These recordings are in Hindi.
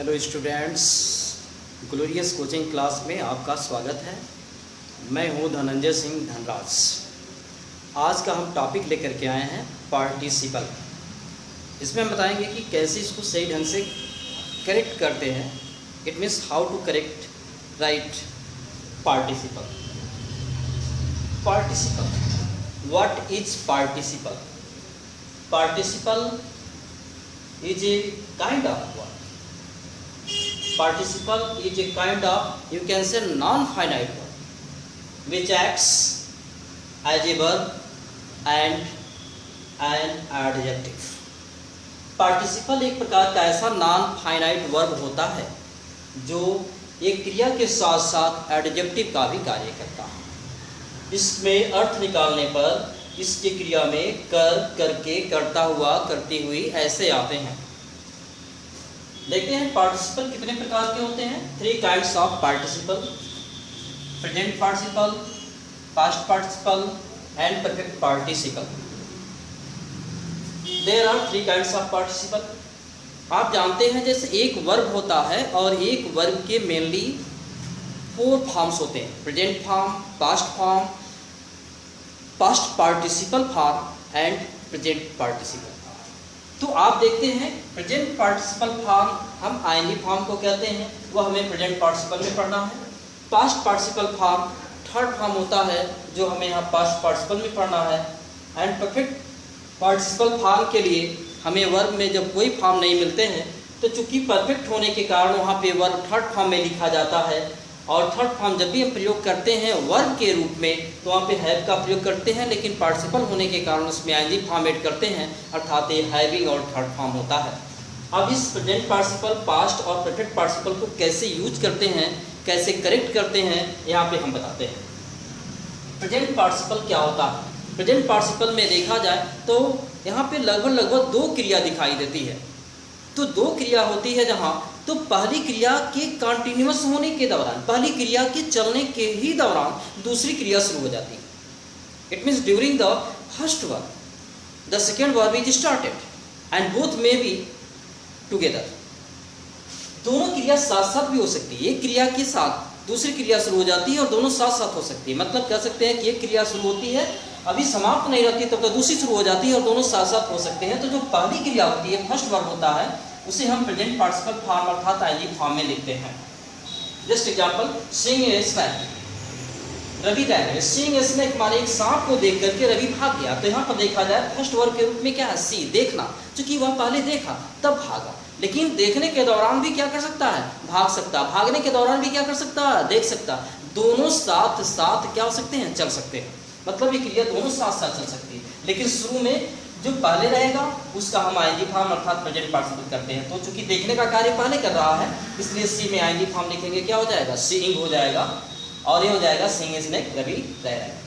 Hello students, glorious coaching class में आपका स्वागत है। मैं हूं धनंजय सिंह धनराज। आज का हम टॉपिक लेकर के आए हैं पार्टिसिपल। इसमें हम बताएंगे कि कैसे इसको सही ढंग से करेक्ट करते हैं। It means how to correct right participle. Participle, what is participle? Participle is a kind of word. Participle is a kind of, you can say, non-finite word which acts as a verb and an adjective. Participle एक प्रकार का ऐसा नॉन फाइनाइट वर्ब होता है जो एक क्रिया के साथ साथ एडजेक्टिव का भी कार्य करता है। इसमें अर्थ निकालने पर इसकी क्रिया में कर, करके, करता हुआ, करती हुई ऐसे आते हैं। देखते हैं पार्टिसिपल कितने प्रकार के होते हैं। 3 kinds of participle: present participle, past participle and perfect participle. There are 3 kinds of participle. आप जानते हैं जैसे एक वर्ब होता है और एक वर्ब के मेनली 4 फॉर्म्स होते हैं: present form, past form, past participle form and present participle. तो आप देखते हैं प्रेजेंट पार्टिसिपल फॉर्म हम आईएनजी फॉर्म को कहते हैं, वो हमें प्रेजेंट पार्टिसिपल में पढ़ना है। Past participle form third form होता है जो हमें यहाँ पास्ट पार्टिसिपल में पढ़ना है। एंड परफेक्ट पार्टिसिपल फॉर्म के लिए हमें वर्ब में जब कोई फॉर्म नहीं मिलते हैं तो चूंकि परफेक्ट होने के कारण वहाँ पे वर्ब थर्ड फॉर्म में लिखा जाता है। और थर्ड फॉर्म जब भी हम प्रयोग करते हैं वर्ब के रूप में तो वहाँ पे हैव का प्रयोग करते हैं, लेकिन पार्टिसिपल होने के कारण उसमें आईएनजी फॉर्म ऐड करते हैं, अर्थात ये हैविंग और थर्ड फॉर्म होता है। अब इस प्रेजेंट पार्टिसिपल, पास्ट और परफेक्ट पार्टिसिपल को कैसे यूज करते हैं, कैसे करेक्ट करते हैं, यहाँ पे हम बताते हैं। प्रेजेंट पार्टिसिपल क्या होता है? प्रेजेंट पार्टिसिपल में देखा जाए तो यहाँ पे लगभग 2 क्रिया दिखाई देती है। तो 2 क्रिया होती है जहाँ तो पहली क्रिया के कंटिन्यूअस होने के दौरान, पहली क्रिया के चलने के ही दौरान दूसरी क्रिया शुरू हो जाती है। It means during the first verb the second verb is started and both may be together. दोनों क्रिया साथ साथ भी हो सकती है। एक क्रिया के साथ दूसरी क्रिया शुरू हो जाती है और दोनों साथ साथ हो सकती है। मतलब कह सकते हैं कि एक क्रिया शुरू होती है, अभी समाप्त नहीं रहती तब तक दूसरी शुरू हो जाती है और दोनों साथ साथ हो सकते हैं। तो जो पहली क्रिया होती है, फर्स्ट वर्ब होता है, उसे हम प्रेजेंट पार्टिसिपल फॉर्म अर्थात आईएनजी फॉर्म में लिखते हैं। Just example, seeing a snake. Ravi गया है। सीइंग ए स्नेक माने एक सांप को देख करके रवि भाग गया। तो यहाँ पर देखा जाए फर्स्ट वर्ब के रूप में क्या है? सी, देखना। क्योंकि वह पहले देखा तब भागा, लेकिन देखने के दौरान भी क्या कर सकता है? भाग सकता। भागने के दौरान भी क्या कर सकता है? देख सकता। दोनों साथ साथ क्या हो सकते हैं? चल सकते हैं। मतलब ये क्रिया दोनों साथ साथ चल सकती है, लेकिन शुरू में जो पहले रहेगा उसका हम आईएनजी फॉर्म अर्थात प्रेजेंट पार्टिसिपल करते हैं। तो चूंकि देखने का कार्य पहले कर रहा है इसलिए सी में आईएनजी फॉर्म लिखेंगे। क्या हो जाएगा? सीइंग हो जाएगा और ये हो जाएगा सीइंग ए स्नेक, रवि रह रहा है।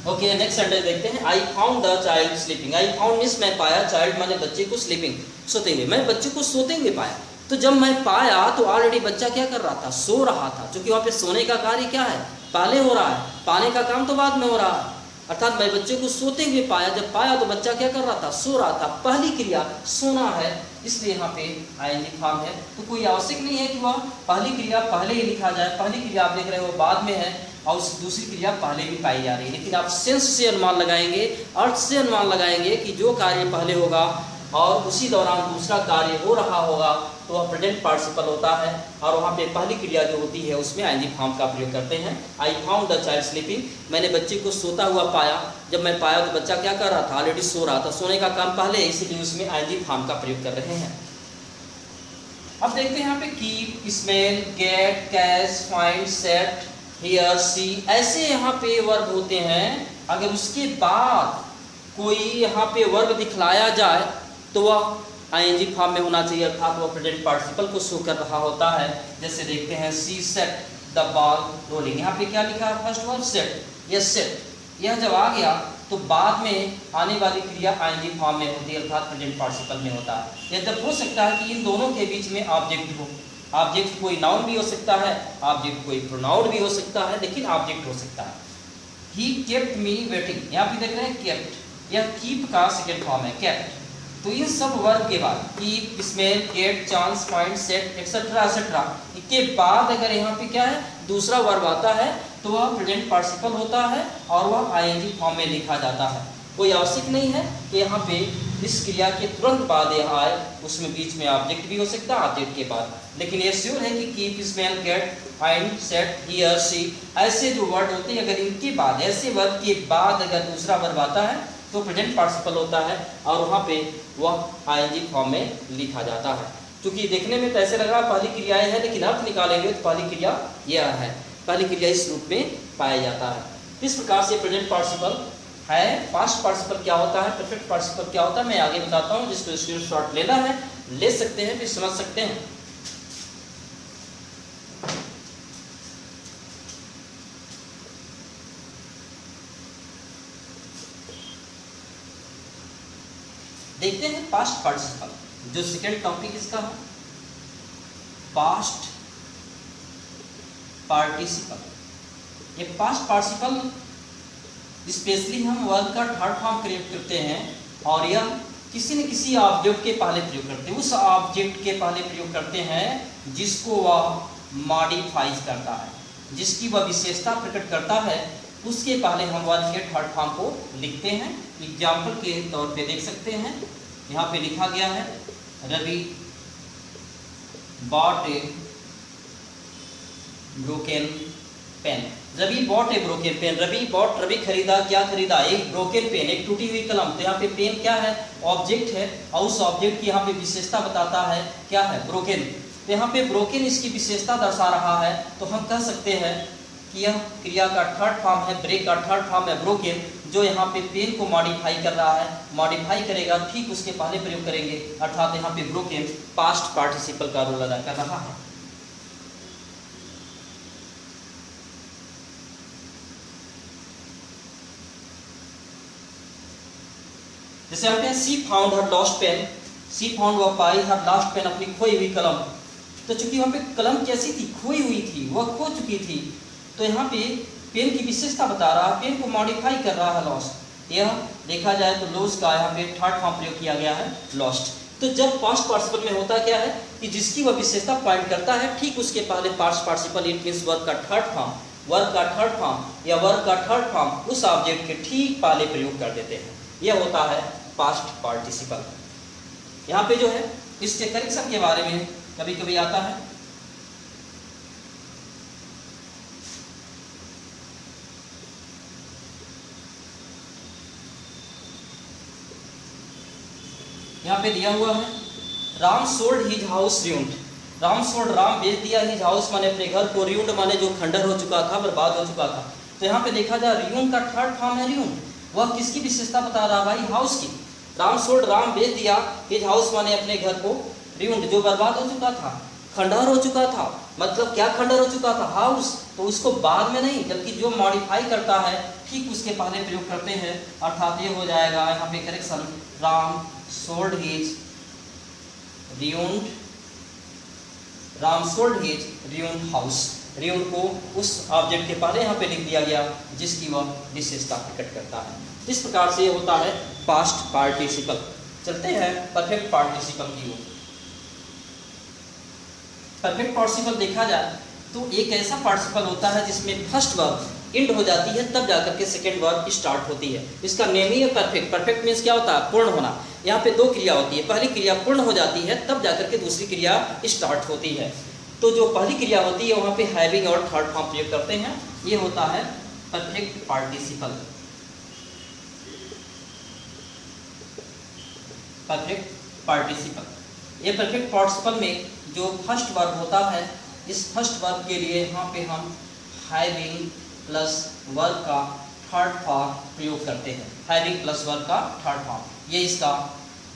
ओके, नेक्स्ट सेंटेंस देखते हैं। I found the child sleeping. I found means मैं पाया, चाइल्ड माने बच्चे को, स्लीपिंग सोते हुए। मैं बच्चे को सोते हुए पाया। तो जब मैं पाया तो ऑलरेडी बच्चा क्या कर रहा था? सो रहा था। क्योंकि वहाँ पे सोने का कार्य क्या है? पहले हो रहा है, पाने का काम तो बाद में हो रहा है। अर्थात मैं बच्चे को सोते हुए पाया। जब पाया तो बच्चा क्या कर रहा था? सो रहा था। पहली क्रिया सोना है, इसलिए यहाँ पे आईएनजी फॉर्म है। तो कोई आवश्यक नहीं है कि वह पहली क्रिया पहले ही लिखा जाए। पहली क्रिया आप देख रहे हो बाद में है और दूसरी क्रिया पहले भी पाई जा रही है। लेकिन आप सेंस से अनुमान लगाएंगे, अर्थ से अनुमान लगाएंगे कि जो कार्य पहले होगा और उसी दौरान दूसरा कार्य हो रहा होगा तो वह प्रेजेंट पार्टिसिपल होता है। और वहाँ पे पहली क्रिया जो होती है उसमें आईएनजी फॉर्म का प्रयोग करते हैं। I found the child sleeping, मैंने बच्चे को सोता हुआ पाया। जब मैं पाया तो बच्चा क्या कर रहा था? ऑलरेडी सो रहा था। सोने का काम पहले, इसीलिए उसमें आईएनजी फॉर्म का प्रयोग कर रहे हैं। अब देखते हैं यहाँ पे keep, smell, get, catch, find, set, here, see, ऐसे यहाँ पे वर्ब होते हैं। अगर उसके बाद कोई यहाँ पे वर्ब दिखलाया जाए तो वह आईएनजी फॉर्म में होना चाहिए, अर्थात वह प्रेजेंट पार्टिसिपल को शो कर रहा होता है। जैसे देखते हैं, सी सेट द बॉल रोलिंग। यहाँ पे क्या लिखा है? फर्स्ट वर्ब सेट, यह सेट। यह जब आ गया तो बाद में आने वाली क्रिया आईएनजी फॉर्म में होती है, अर्थात प्रेजेंट पार्टिसिपल में होता है। यह तब हो सकता है कि इन दोनों के बीच में ऑब्जेक्ट हो। ऑब्जेक्ट कोई नाउन भी हो सकता है, ऑब्जेक्ट कोई प्रोनाउन भी हो सकता है, लेकिन ऑब्जेक्ट हो सकता है। He kept me waiting. यहाँ पे देख रहे हैं केप्ट, यह कीप का सेकेंड फॉर्म है, केप्ट। तो इन सब वर्ब के बाद keep, smell, get, chance, find, set, etcetera etcetera के बाद अगर यहाँ पे क्या है दूसरा वर्ब आता है तो वह प्रेजेंट पार्टिसिपल होता है और वह आईएनजी फॉर्म में लिखा जाता है। कोई आवश्यक नहीं है कि यहाँ पे इस क्रिया के तुरंत बाद यह आए, उसमें बीच में ऑब्जेक्ट भी हो सकता है ऑब्जेक्ट के बाद, लेकिन ये श्योर है कि keep, smell, get, find, set, here, see ऐसे जो वर्ड होते हैं अगर इनके बाद ऐसे वर्ब के बाद अगर दूसरा वर्ब आता है तो प्रेजेंट पार्टिसिपल होता है और वहाँ पे वह आईएनजी फॉर्म में लिखा जाता है। क्योंकि देखने में तो ऐसे लग रहा है पहली क्रियाएं है, लेकिन अर्थ निकालेंगे तो पहली क्रिया यह है, पहली क्रिया इस रूप में पाया जाता है। इस प्रकार से प्रेजेंट पार्टिसिपल है। पास्ट पार्टिसिपल क्या होता है, परफेक्ट पार्टिसिपल क्या होता है, मैं आगे बताता हूँ। जिसको स्क्रीनशॉट लेना है ले सकते हैं, फिर समझ सकते हैं। देखते हैं पास्ट पार्टिसिपल, जो सेकेंड टॉपिक इसका है पास्ट पार्टिसिपल। ये पास्ट पार्टिसिपल स्पेशली हम वर्ब का थर्ड फॉर्म क्रिएट करते हैं और यह किसी न किसी ऑब्जेक्ट के पहले प्रयोग करते हैं, उस ऑब्जेक्ट के पहले प्रयोग करते हैं जिसको वह मॉडिफाई करता है, जिसकी वह विशेषता प्रकट करता है, उसके पहले हम वर्ब के थर्ड फॉर्म को लिखते हैं। एग्जाम्पल के तौर पे देख सकते हैं, यहाँ पे लिखा गया है Ravi bought a broken pen. Ravi bought a broken pen, Ravi bought, Ravi खरीदा, क्या खरीदा, एक ब्रोकन पेन, एक टूटी हुई कलम। तो यहाँ पे पेन क्या है, ऑब्जेक्ट है और उस ऑब्जेक्ट की यहाँ पे विशेषता बताता है क्या है, ब्रोकन। तो यहाँ पे ब्रोकन इसकी विशेषता दर्शा रहा है, तो हम कह सकते हैं कि यह क्रिया का थर्ड फॉर्म है, ब्रेक का थर्ड फॉर्म है ब्रोकन, जो यहाँ पे पेन को मॉडिफाई कर रहा है, मॉडिफाई करेगा ठीक उसके पहले प्रयोग करेंगे, अर्थात यहाँ पे ब्रोकन पास्ट पार्टिसिपल का रोल अदा कर रहा है। जैसे यहाँ पे सी फाउंड हर लॉस्ट पेन, सी फाउंड वह पाई हर लॉस्ट पेन, अपनी खोई हुई कलम। तो चूंकि वहाँ पे कलम कैसी थी, खोई हुई थी, वह खो चुकी थी, तो यहाँ पे पेन की विशेषता बता रहा है, पेन को मॉडिफाई कर रहा है लॉस्ट। यह देखा जाए तो लॉस का यहाँ पे थर्ड फॉर्म प्रयोग किया गया है लॉस्ट। तो जब पास्ट पार्टिसिपल में होता क्या है कि जिसकी वह विशेषता पॉइंट करता है ठीक उसके पहले past participle, it means verb का थर्ड फॉर्म, वर्ब का थर्ड फॉर्म या वर्ब का थर्ड फॉर्म उस ऑब्जेक्ट के ठीक पहले प्रयोग कर देते हैं। यह होता है पास्ट पार्टिसिपल। यहाँ पे जो है इसके करेक्शन के बारे में कभी कभी आता है। यहाँ पे दिया हुआ है Ram sold his house ruined. Ram sold, Ram बेच दिया, हिज हाउस माने अपने घर को, र्यूंड माने जो खंडर हो चुका था, बर्बाद हो चुका था। तो यहाँ पे देखा जाए र्यूंड का थर्ड फॉर्म है र्यूंड। वह किसकी विशेषता बता रहा भाई, हाउस की। राम सोल्ड, राम बेच दिया, हिज हाउस माने अपने घर को, र्यूंड जो बर्बाद हो चुका था, खंडहर हो चुका था। मतलब क्या खंडहर हो चुका था, हाउस। तो उसको बाद में नहीं जबकि जो मॉडिफाई करता है ठीक उसके पहले प्रयोग करते हैं, अर्थात ये हो जाएगा यहाँ पे correction, Ram sold his ruined, Ram sold his ruined house. Ruined को उस ऑब्जेक्ट के पहले यहाँ पे लिख दिया गया जिसकी वह विशेषता प्रकट करता है। इस प्रकार से होता है पास्ट पार्टिसिपल। चलते हैं परफेक्ट पार्टिसिपल की ओर। परफेक्ट पार्टिसिपल देखा जाए तो एक ऐसा पार्टिसिपल होता है जिसमें फर्स्ट वर्ब इंड हो जाती है तब जाकर के सेकेंड वर्ब स्टार्ट होती है। इसका नेम ही है परफेक्ट। परफेक्ट मीन्स क्या होता है, पूर्ण होना। यहाँ पे दो क्रिया होती है, पहली क्रिया पूर्ण हो जाती है तब जाकर के दूसरी क्रिया स्टार्ट होती है। तो जो पहली क्रिया होती है वहाँ पे हैविंग और थर्ड फॉर्म प्रयोग करते हैं, ये होता है परफेक्ट पार्टिसिपल। परफेक्ट पार्टिसिपल, ये परफेक्ट पार्टिसिपल में जो फर्स्ट वर्ब होता है, इस फर्स्ट वर्ब के लिए यहाँ पे हम हैविंग प्लस वर्ब का थर्ड फॉर्म प्रयोग करते हैं। हैविंग प्लस वर्ब का थर्ड फॉर्म, ये इसका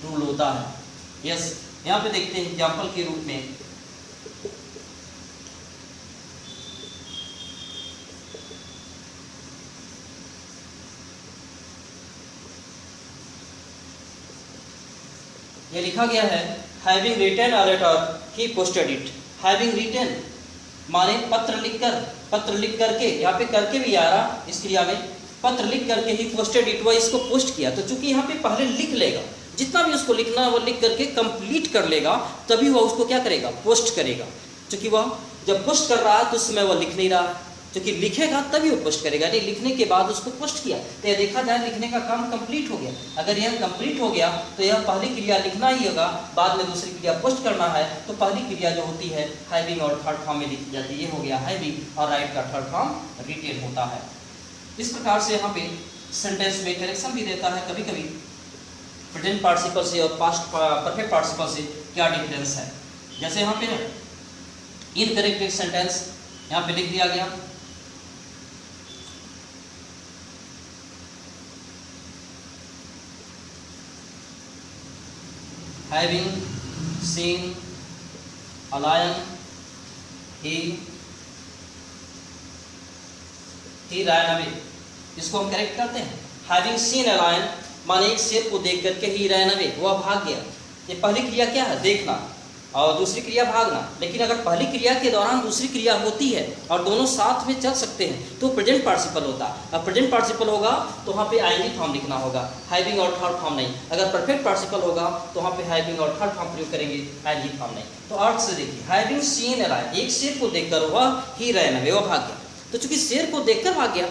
रूल होता है। यस, यहाँ पे देखते हैं एग्जाम्पल के रूप में, ये लिखा गया है having written a letter he posted it. Having written माने पत्र लिखकर, पत्र लिख करके, यहाँ पे करके भी आ रहा इस क्रिया में, पत्र लिख करके ही पोस्टेड इट, वह इसको पोस्ट किया। तो चूंकि यहाँ पे पहले लिख लेगा, जितना भी उसको लिखना है वो लिख करके कंप्लीट कर लेगा, तभी वह उसको क्या करेगा, पोस्ट करेगा। क्योंकि वह जब पोस्ट कर रहा है तो उस समय वह लिख नहीं रहा है, क्योंकि लिखेगा तभी वो पोस्ट करेगा। नहीं लिखने के बाद उसको पोस्ट किया तो यह देखा जाए लिखने का काम कंप्लीट हो गया। अगर यह कंप्लीट हो गया तो यह पहली क्रिया लिखना ही होगा, बाद में दूसरी क्रिया पोस्ट करना है, तो पहली क्रिया जो होती है हैविंग और थर्ड फॉर्म में लिखी जाती है। ये हो गया हैविंग और राइट का थर्ड फॉर्म रिटेन होता है। इस प्रकार से यहाँ पे सेंटेंस में करेक्शन भी देता है कभी कभी प्रेजेंट पार्टिसिपल से और पास्ट परफेक्ट पार्टिसिपल से क्या डिफरेंस है। जैसे यहाँ पे इनकरेक्ट सेंटेंस यहाँ पे लिख दिया गया, having seen a lion he ran away। इसको हम करेक्ट करते हैं। having seen a lion माने एक शेर को देख करके ही ran away, वह भाग गया। ये पहली क्रिया क्या है, देखना, और दूसरी क्रिया भागना। लेकिन अगर पहली क्रिया के दौरान दूसरी क्रिया होती है और दोनों साथ में चल सकते हैं तो प्रेजेंट पार्टिसिपल होता है। अब प्रेजेंट पार्टिसिपल होगा तो वहाँ पे आईएनजी फॉर्म लिखना होगा, हैविंग और थर्ड फॉर्म नहीं। अगर परफेक्ट पार्टिसिपल होगा तो वहाँ पे हैविंग और थर्ड फॉर्म प्रयोग करेंगे, आईएनजी फॉर्म नहीं। तो अर्थ से देखिए, हैविंग सीन अ लायन, एक शेर को देखकर वह ही रैन अवे, वह भाग गया। तो चूंकि शेर को देखकर भाग गया,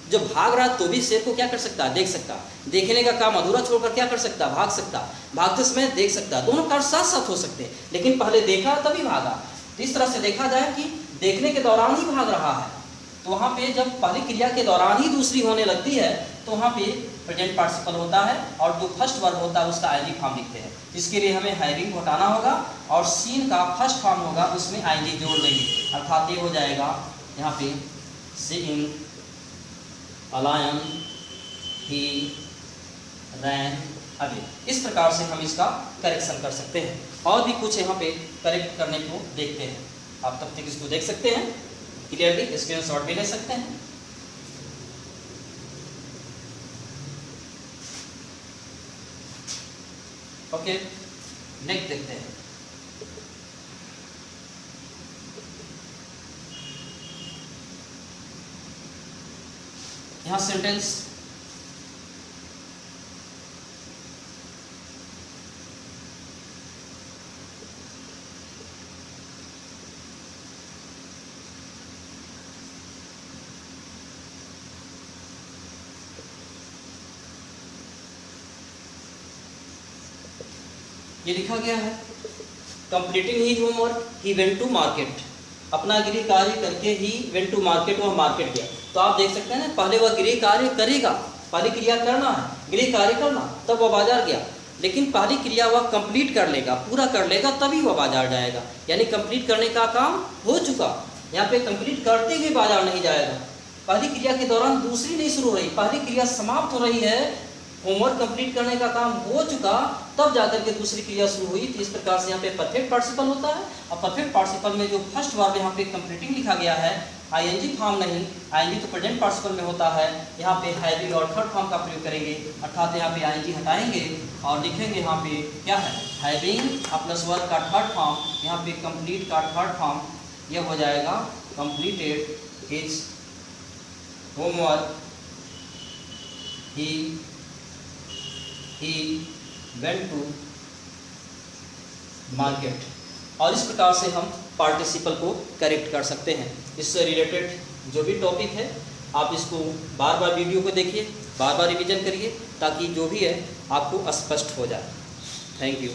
जो भाग रहा तो भी शेर को क्या कर सकता है, देख सकता। देखने का काम अधूरा छोड़कर क्या कर सकता, भाग सकता। भागते समय देख सकता, दोनों कार्य साथ साथ हो सकते हैं। लेकिन पहले देखा तभी भागा। तो इस तरह से देखा जाए कि देखने के दौरान ही भाग रहा है, तो वहाँ पे जब पहली क्रिया के दौरान ही दूसरी होने लगती है तो वहाँ पे प्रेजेंट पार्टिसिपल होता है और जो फर्स्ट वर्ब होता है उसका आईएनजी फॉर्म लिखते हैं। इसके लिए हमें हैविंग हटाना होगा और सीन का फर्स्ट फॉर्म होगा, उसमें आईएनजी जोड़ देंगे। अर्थात ये हो जाएगा यहाँ पे seeing a lion he ran away। इस प्रकार से हम इसका करेक्शन कर सकते हैं। और भी कुछ यहाँ पे करेक्ट करने को देखते हैं। आप तब तक इसको देख सकते हैं क्लियरली, स्क्रीनशॉट भी ले सकते हैं। ओके, नेक्स्ट देखते हैं। यहाँ सेंटेंस ये लिखा गया है, completing he homework he went to market. अपना गृह कार्य करके ही वेंट टू मार्केट, वह मार्केट गया। तो आप देख सकते हैं ना, पहले वह गृह कार्य करेगा, पहली क्रिया करना है, गृह कार्य करना, तब वह बाजार गया। लेकिन पहली क्रिया वह कंप्लीट कर लेगा, पूरा कर लेगा, तभी वह बाजार जाएगा। यानी कंप्लीट करने का काम हो चुका, यहाँ पे कंप्लीट करते हुए बाजार नहीं जाएगा। पहली क्रिया के दौरान दूसरी नहीं शुरू हो रही, पहली क्रिया समाप्त हो रही है, होमवर्क कंप्लीट करने का काम हो चुका, तब जाकर के दूसरी क्रिया शुरू हुई। तो इस प्रकार से यहाँ पे परफेक्ट पार्टिसिपल होता है। और परफेक्ट पार्टिसिपल में जो फर्स्ट वर्ब यहाँ पे कंप्लीटिंग लिखा गया है, आईएनजी फॉर्म नहीं, आईएनजी तो प्रेजेंट पार्टिसिपल में होता है। यहाँ पे हैविंग और थर्ड फॉर्म का प्रयोग करेंगे, अर्थात यहाँ पे आईएनजी हटाएंगे और लिखेंगे यहाँ पे क्या है, हैविंग प्लस वर्ब का थर्ड फॉर्म, यहाँ पे कंप्लीट का थर्ड फॉर्म, यह हो जाएगा completed his homework he went to market। और इस प्रकार से हम पार्टिसिपल को करेक्ट कर सकते हैं। इससे रिलेटेड जो भी टॉपिक है आप इसको बार बार वीडियो को देखिए, बार बार रिवीजन करिए, ताकि जो भी है आपको स्पष्ट हो जाए। Thank you.